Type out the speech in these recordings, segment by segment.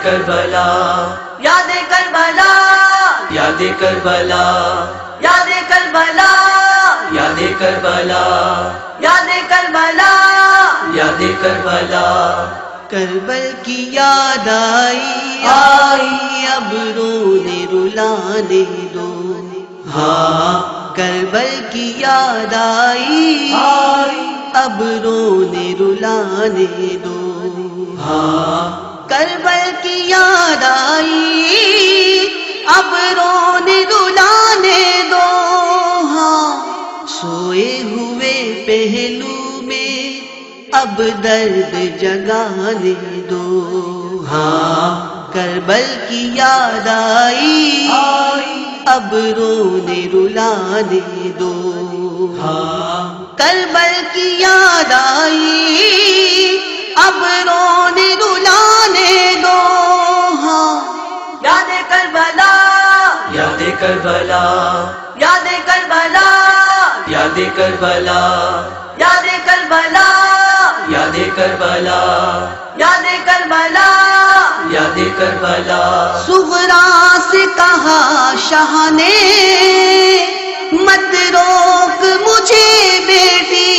کربلا یاد کربلا یاد کربلا یاد کربلا یاد کربلا یاد کربلا یاد کربلا کربل کی یاد آئی اب رونے رلانے دو، ہاں کربل کی یاد آئی اب رونے رلانے دو، ہاں کربل کی یاد آئی اب رونے رلانے دو، ہاں سوئے ہوئے پہلو میں اب درد جگانے دو، ہاں کربل کی یاد آئی اب رونے رلانے دو، ہاں کربل کی یاد آئی اب رونے رلانے دو، ہاں یاد کربلا یاد کربلا یاد کربلا یاد کربلا یاد کربلا یاد کربلا یاد کربلا یاد کربلا صغرا سے کہا شاہ نے مت روک مجھے بیٹی،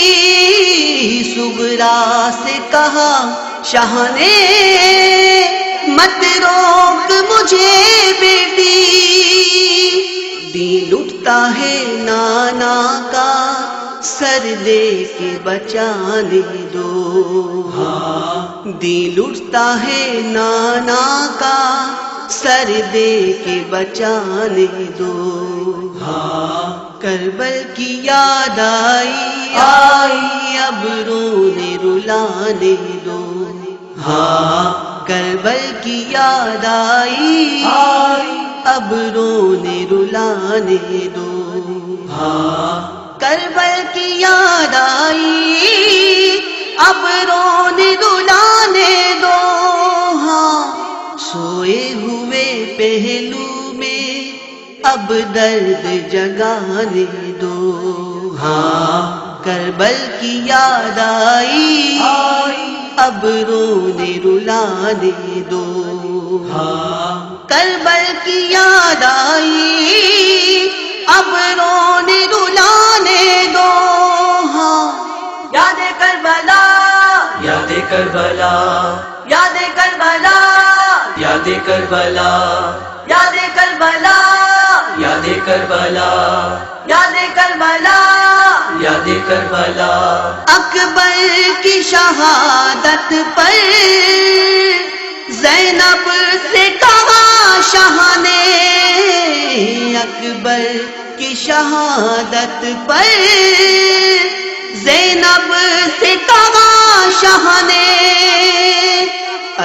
صغرا سے کہا شاہ نے مت روک مجھے بیٹی، دل اٹھتا ہے نانا کا سر دے کے بچانے دو، دل اٹھتا ہے نانا کا سر دے کے بچانے دو، کربل کی یاد آئی اب رونے رلانے دو، کربل کی یاد آئی اب رونے رلانے دو، کربل کی یاد آئی اب رونے رلانے دو، ہاں سوئے ہوئے پہلو میں اب درد جگانے دو، کربل کی یاد آئی اب رونے رلانے دو، کربل کی یاد آئی اب رونے رلانے دو، ہاں یاد کربلا یاد کربلا یاد کربلا یاد کربلا یاد کربلا یاد کربلا یاد کربلا یاد کربلا اکبر کی شہادت پر زینب سے کہا شاہ نے، اکبر کی شہادت پر زینب سے کہا شاہ نے،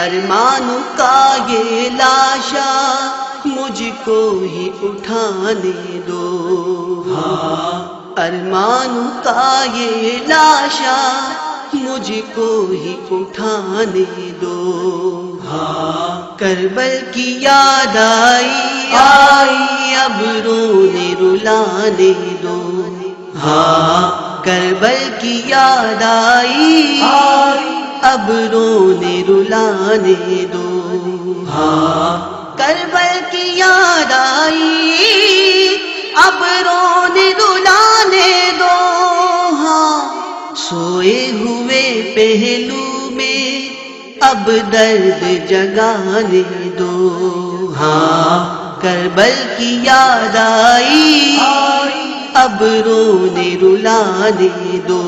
ارمان کا یہ لاشا مجھ کو ہی اٹھانے دو، ارمان کا یہ لاشا مجھ کو ہی اٹھانے دو، کربل کی یاد آئی اب رونے رلانے دو، کربل کی یاد آئی اب رونے رلانے دو، کربل کی یاد آئی اب رونے رلانے دو، ہاں سوئے ہوئے پہلو میں اب درد جگانے دو، کربل کی یاد آئی اب رونے رلانے دو،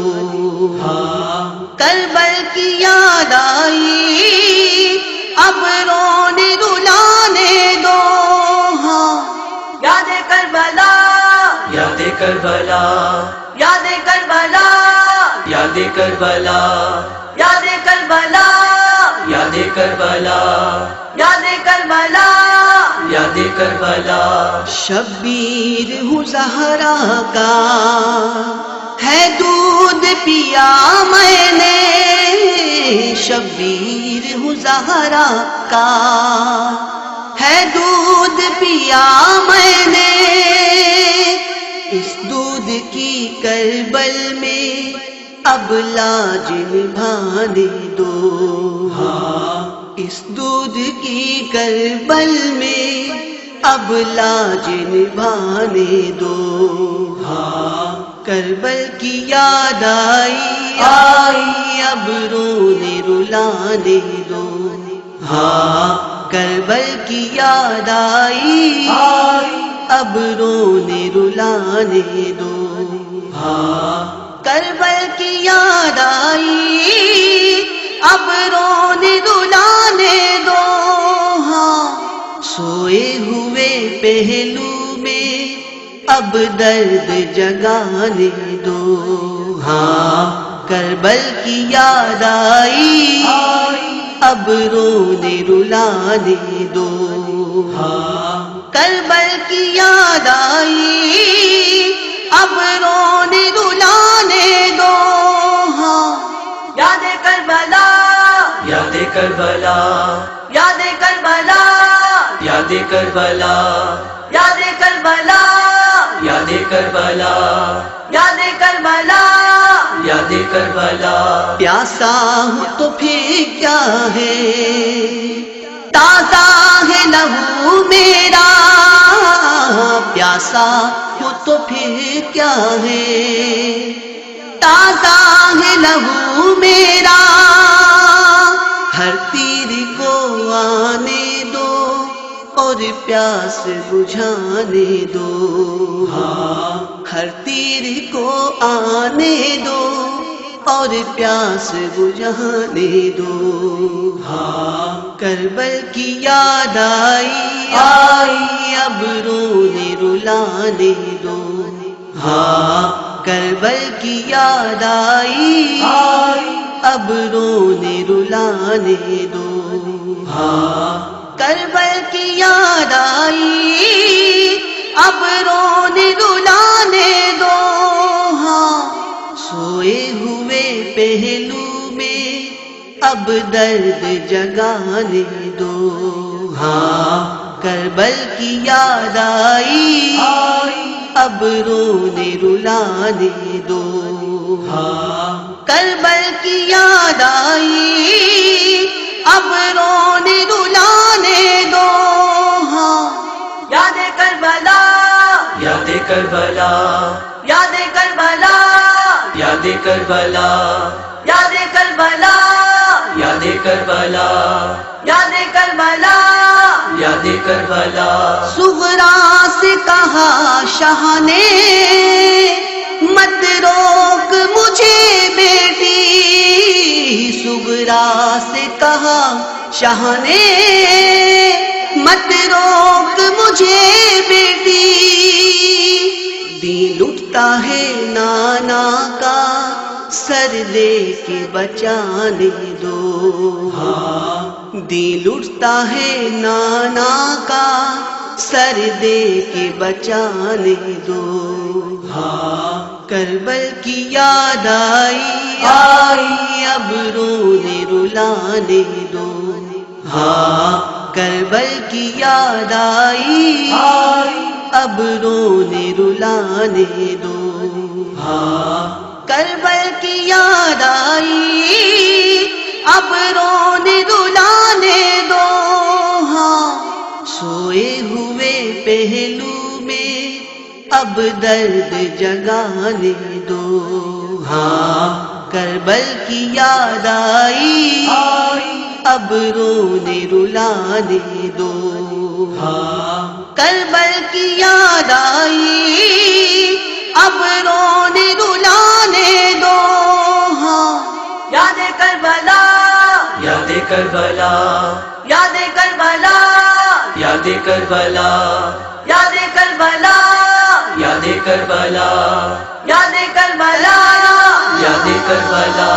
کربل کی یاد آئی اب رونے رلانے دو، ہاں یاد کربلا یاد کربلا یاد کربلا یاد کربلا یاد کربلا یاد کربلا یاد کربلا یاد کربلا شبیر ہوں زہرا کا ہے دودھ پیا میں نے، شبیر ہوں زہرا کا ہے دودھ پیا میں نے، اس دودھ کی کربل میں اب لاج نبھانے دو، اس دودھ کی کربل میں اب لاج نبھانے دو. کربل کی یاد آئی اب رونے رلانے دو. کربل کی یاد آئی اب رونے رلانے دو. کربل کی یاد آئی اب رونے رلانے دو. سوئے ہوئے پہلو میں اب درد جگانے دو. کربل کی یاد آئی اب رونے رلانے دو. کربل کی یاد آئی اب رونے رلانے دو. یاد کربلا یاد کربلا یاد کربلا یاد کربلا یاد کربلا یاد کربلا یاد کربلا یاد کربلا. پیاسا ہوں تو پھر کیا ہے، تازہ ہے لہو میرا. پیاسا ہوں تو پھر کیا ہے، تازہ ہے لہو میرا. ہر تیر کو آنے دو اور پیاس بجھانے دو. ہر تیر کو آنے دو اور پیاس بجھانے دو. کربل کی یاد آئی اب رونے رلانے دو. کربل کی یاد آئی اب رونے رلانے دو. کربل کی یاد آئی اب رونے رلانے دو. سوئے ہوئے پہلو میں اب درد جگانے دو. کربل کی یاد آئی اب رونے رلانے دو. کربل کی یاد آئی اب رونے رلانے دو. یاد کربلا یاد کربلا یاد کربلا یاد کربلا یاد کربلا یاد کربلا یاد کربلا یاد کربلا. صغرا سے کہا شاہ نے مت روک مجھے بیٹی. صغرا سے کہا شاہ نے مت روک مجھے بیٹی. دل اٹھتا ہے نانا کا سر دے کے بچانے دو. دل اٹھتا ہے نانا کا سر دے کے بچانے دو. کربل کی یاد آئی اب رونے رلانے دو. کربل کی یاد آئی اب رونے رلانے دو. کربل کی یاد آئی اب رونے رلانے دو. سوئے ہوئے پہلو میں اب درد جگانے دو. کربل کی یاد آئی اب رونے رلانے دو. کربل کی یاد آئی اب رونے رلانے دو. یاد کربلا یاد کربلا یاد کربلا یاد کربلا یاد کربلا یاد کربلا یاد کربلا یاد کربلا.